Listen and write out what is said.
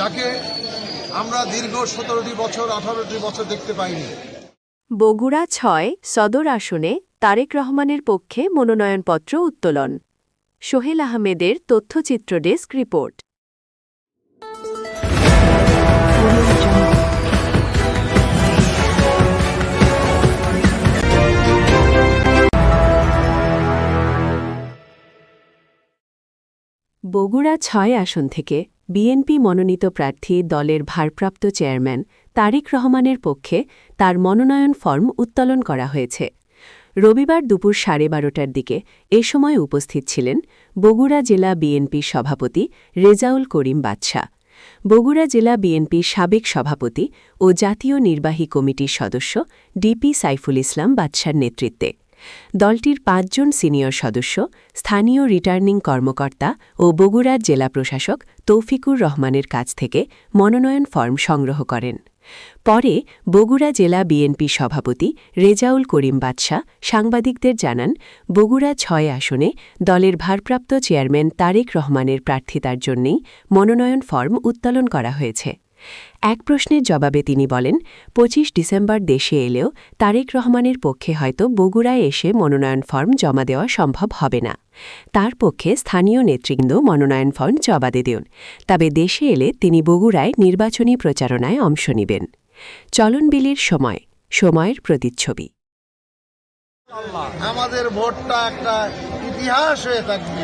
যাকে আমরা দীর্ঘ 17টি বছর 18টি বছর দেখতে পাইনি। বগুড়া ৬ সদর আসনে তারেক রহমানের পক্ষে মনোনয়নপত্র উত্তোলন। সোহেল আহমেদের তথ্যচিত্র ডেস্ক রিপোর্ট। বগুড়া ৬ আসন থেকে বিএনপি মনোনীত প্রার্থী দলের ভারপ্রাপ্ত চেয়ারম্যান তারেক রহমানের পক্ষে তার মনোনয়ন ফর্ম উত্তোলন করা হয়েছে। রবিবার দুপুর 12:30টার দিকে এ সময় উপস্থিত ছিলেন বগুড়া জেলা বিএনপির সভাপতি রেজাউল করিম বাদশা, বগুড়া জেলা বিএনপির সাবেক সভাপতি ও জাতীয় নির্বাহী কমিটির সদস্য ডিপি সাইফুল ইসলাম বাদশার নেতৃত্বে। দলটির ৫ জন সিনিয়র সদস্য, স্থানীয় রিটার্নিং কর্মকর্তা ও বগুড়ার জেলা প্রশাসক তৌফিকুর রহমানের কাছ থেকে মনোনয়ন ফর্ম সংগ্রহ করেন। পরে বগুড়া জেলা বিএনপি সভাপতি রেজাউল করিম বাদশা সাংবাদিকদের জানান, বগুড়া ৬ আসনে দলের ভারপ্রাপ্ত চেয়ারম্যান তারেক রহমানের প্রার্থিতার জন্যই মনোনয়ন ফর্ম উত্তোলন করা হয়েছে। এক প্রশ্নের জবাবে তিনি বলেন, ২৫ ডিসেম্বর দেশে এলেও তারেক রহমানের পক্ষে হয়তো বগুড়ায় এসে মনোনয়ন ফর্ম জমা দেওয়া সম্ভব হবে না। তার পক্ষে স্থানীয় নেতৃবৃন্দ মনোনয়ন ফর্ম জমা দেন, তবে দেশে এলে তিনি বগুড়ায় নির্বাচনী প্রচারণায় অংশ নেবেন। চলনবিলির সময়ের প্রতিচ্ছবি। আমাদের ভোটটা একটা ইতিহাস হয়ে থাকবে।